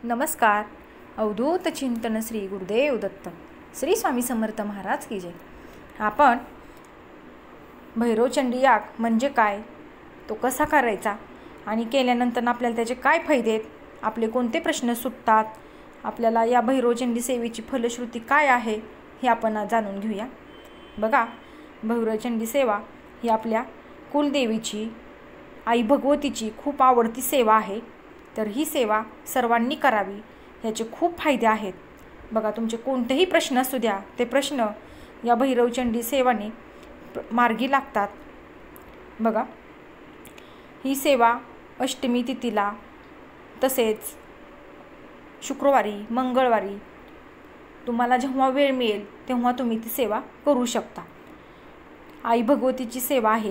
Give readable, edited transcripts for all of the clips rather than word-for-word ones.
नमस्कार. अवधूत चिंतन श्री गुरुदेव दत्त. श्री स्वामी समर्थ महाराज की जय. आपण भैरवचंडी याग म्हणजे काय, तो कसा करायचा आणि केल्यानंतर आपल्याला त्याचे काय फायदे आहेत, आपले कोणते प्रश्न सुटतात, आपल्याला या भैरवचंडी सेवेची फलश्रुती काय आहे हे आपण आज जाणून घेऊया. बघा, भैरवचंडी सेवा ही आपल्या कुलदेवीची, आई भगवतीची खूप आवडती सेवा आहे. तर ही सेवा सर्वांनी करावी, ह्याचे खूप फायदे आहेत. बघा, तुमचे कोणतेही प्रश्न असू द्या, ते प्रश्न या भैरवचंडी सेवाने मार्गी लागतात. बघा, ही सेवा अष्टमी तिथीला, तसेच शुक्रवारी, मंगळवारी तुम्हाला जेव्हा वेळ मिळेल तेव्हा तुम्ही ती सेवा करू शकता. आई भगवतीची सेवा आहे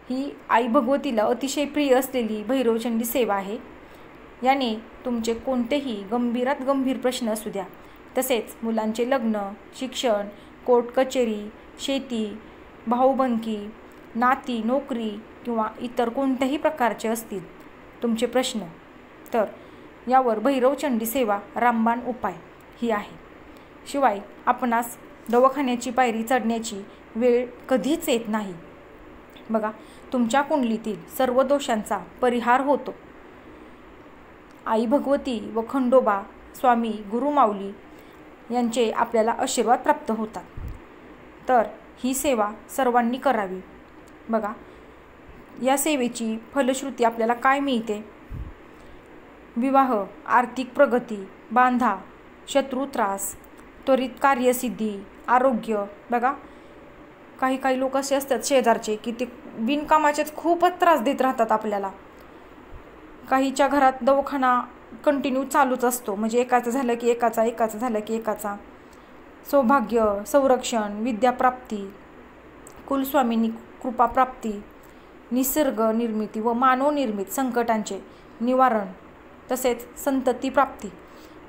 ही आई भगवतीला अतिशय प्रिय असलेली भैरवचंडी सेवा आहे. याने तुमचे कोणतेही गंभीरात गंभीर प्रश्न असू द्या, तसेच मुलांचे लग्न, शिक्षण, कोर्ट कचेरी, शेती, भाऊबंदी, नाती, नोकरी किंवा इतर कोणत्याही प्रकारचे असतील तुमचे प्रश्न, तर यावर भैरवचंडी सेवा रामबाण उपाय ही आहे. शिवाय आपणास दवाखान्याची पायरी चढण्याची वेळ कधीच येत नाही. बघा, तुमच्या कुंडलीतील सर्व दोषांचा परिहार होतो. आई भगवती व खंडोबा स्वामी गुरुमाऊली यांचे आपल्याला आशीर्वाद प्राप्त होतात. तर ही सेवा सर्वांनी करावी. बघा, या सेवेची फलश्रुती आपल्याला काय मिळते? विवाह, आर्थिक प्रगती, बांधा, शत्रू त्रास, त्वरित कार्यसिद्धी, आरोग्य. बघा, काही लोक असे असतात शेजारचे की ते बिनकामाचेच खूपच त्रास देत राहतात आपल्याला. काहीच्या घरात दवाखाना कंटिन्यू चालूच असतो, म्हणजे एकाचं झालं की एकाचं झालं की एकाचा. सौभाग्य, संरक्षण, विद्याप्राप्ती, कुलस्वामिनी कृपाप्राप्ती, निसर्ग निर्मिती व मानव निर्मित संकटांचे निवारण, तसेच संतती प्राप्ती.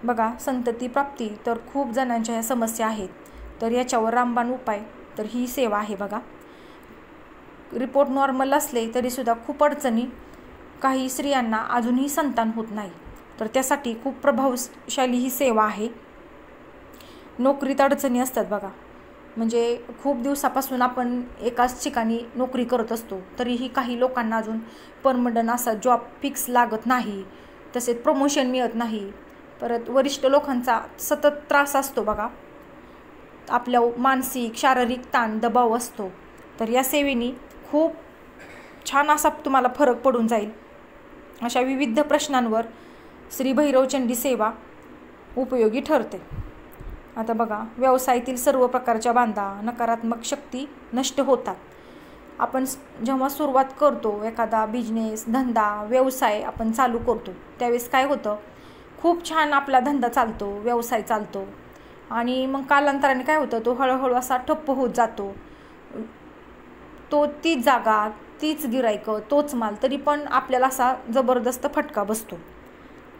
बघा, संतती प्राप्ती तर खूप जणांच्या ह्या समस्या आहेत. तर याच्यावर रामबाण उपाय तर ही सेवा आहे. बघा, रिपोर्ट नॉर्मल असले तरीसुद्धा खूप अडचणी, काही स्त्रियांना अजूनही संतान होत नाही, तर त्यासाठी खूप प्रभावशाली ही सेवा आहे. नोकरीत अडचणी असतात बघा, म्हणजे खूप दिवसापासून आपण एकाच ठिकाणी नोकरी करत असतो, तरीही काही लोकांना अजून परमनंट असा जॉब फिक्स लागत नाही, तसेच प्रमोशन मिळत नाही. परत वरिष्ठ लोकांचा सतत त्रास असतो बघा, आपल्या मानसिक शारीरिक ताण दबाव असतो. तर या सेवेने खूप छान असा तुम्हाला फरक पडून जाईल. अशा विविध प्रश्नांवर श्री भैरवचंडी सेवा उपयोगी ठरते. आता बघा, व्यवसायातील सर्व प्रकारच्या बाधा, नकारात्मक शक्ती नष्ट होतात. आपण जेव्हा सुरुवात करतो, एखादा बिझनेस, धंदा, व्यवसाय आपण चालू करतो, त्यावेळेस काय होतं, खूप छान आपला धंदा चालतो, व्यवसाय चालतो, आणि मग कालांतराने काय होतं, तो हळूहळू असा ठप्प होत जातो. तीच जागा, तीच गिरायकं, तोच माल, तरी पण आपल्याला असा जबरदस्त फटका बसतो.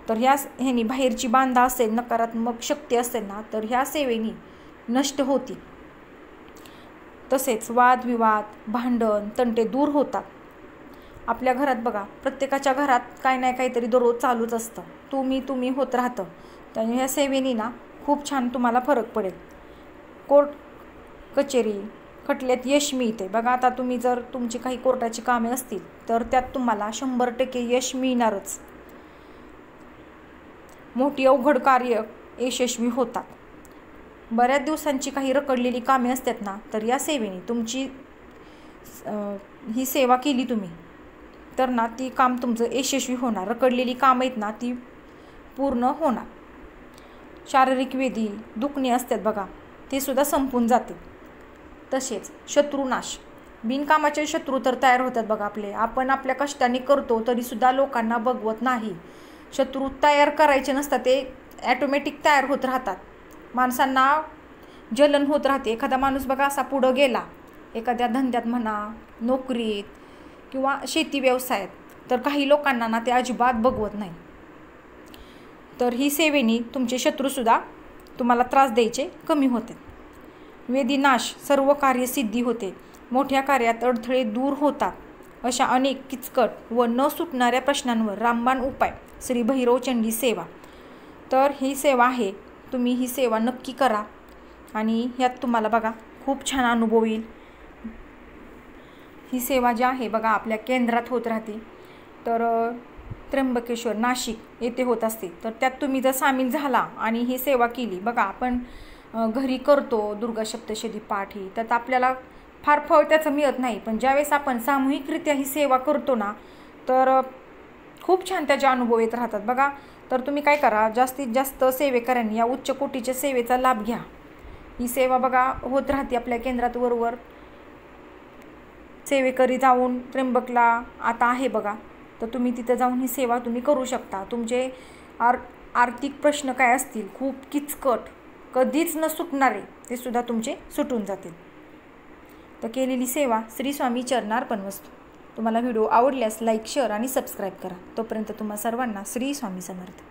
तर ह्यानी बाहेरची बाधा असेल, नकारात्मक शक्ती असेल ना, तर ह्या सेवेनी नष्ट होती. तसेच वादविवाद, भांडण, तंटे दूर होतात. आपल्या घरात बघा, प्रत्येकाच्या घरात काय नाही काहीतरी दररोज चालूच असतं, तुम्ही होत राहतं. त्यामुळे ह्या सेवेनी ना खूप छान तुम्हाला फरक पडेल. कोर्ट कचेरी खटल्यात यश मिळते. बघा, आता तुम्ही जर तुमची काही कोर्टाची कामे असतील तर त्यात तुम्हाला 100% यश मिळणारच. मोठी अवघड कार्य यशस्वी होतात. बऱ्याच दिवसांची काही रखडलेली कामे असतात ना, तर या सेवेने तुमची ही सेवा केली तुम्ही तर ना, ती काम तुमचं यशस्वी होणार. रखडलेली कामं आहेत ना, ती पूर्ण होणार. शारीरिक व्याधी, दुखणे असतात बघा, ते सुद्धा संपून जाते. तसेच शत्रुनाश, बिनकामाचे शत्रू तर तयार होतात बघा आपले. आपण आपल्या कष्टाने करतो तरीसुद्धा लोकांना बघवत नाही. शत्रू तयार करायचे नसतात, ते ॲटोमॅटिक तयार होत राहतात. माणसांना जलन होत राहते. एखादा माणूस बघा असा पुढं गेला एखाद्या धंद्यात म्हणा, नोकरीत किंवा शेती व्यवसायात, तर काही लोकांना ना ते अजिबात बघवत नाही. तर ही सेवेनी तुमचे शत्रूसुद्धा तुम्हाला त्रास द्यायचे कमी होते. वेदीनाश, सर्व कार्यसिद्धी होते. मोठ्या कार्यात अडथळे दूर होतात. अशा अनेक किचकट व न सुटणाऱ्या प्रश्नांवर रामबाण उपाय श्री भैरवचंडी सेवा तर ही सेवा आहे, तुम्ही ही सेवा नक्की करा आणि ह्यात तुम्हाला बघा खूप छान अनुभव येईल. ही सेवा जी आहे बघा आपल्या केंद्रात होत राहते. तर त्र्यंबकेश्वर नाशिक येथे होत असते. तर त्यात तुम्ही जर सामील झाला आणि ही सेवा केली, बघा आपण घरी करतो दुर्गा सप्तशती पाठ ही, तर आपल्याला फार फळ त्याचं मिळत नाही. पण ज्यावेळेस आपण सामूहिकरित्या ही सेवा करतो ना, तर खूप छान त्याचे अनुभव येत राहतात बघा. तर तुम्ही काय करा, जास्तीत जास्त सेवेकऱ्यांनी या उच्च कोटीच्या सेवेचा लाभ घ्या. ही सेवा बघा होत राहते आपल्या केंद्रात. वरवर सेवेकरी जाऊन त्र्यंबकला आता आहे बघा, तर तुम्ही तिथं जाऊन ही सेवा तुम्ही करू शकता. तुमचे आर्थिक प्रश्न काय असतील खूप किचकट कधीच न सुटणारे, ते सुद्धा तुमचे सुटून जातील. तर केलेली सेवा श्री स्वामी चरणार्पणमस्तु. तुम्हाला व्हिडिओ आवडल्यास लाईक, शेअर आणि सबस्क्राईब करा. तोपर्यंत तुम्हा सर्वांना श्री स्वामी समर्थ.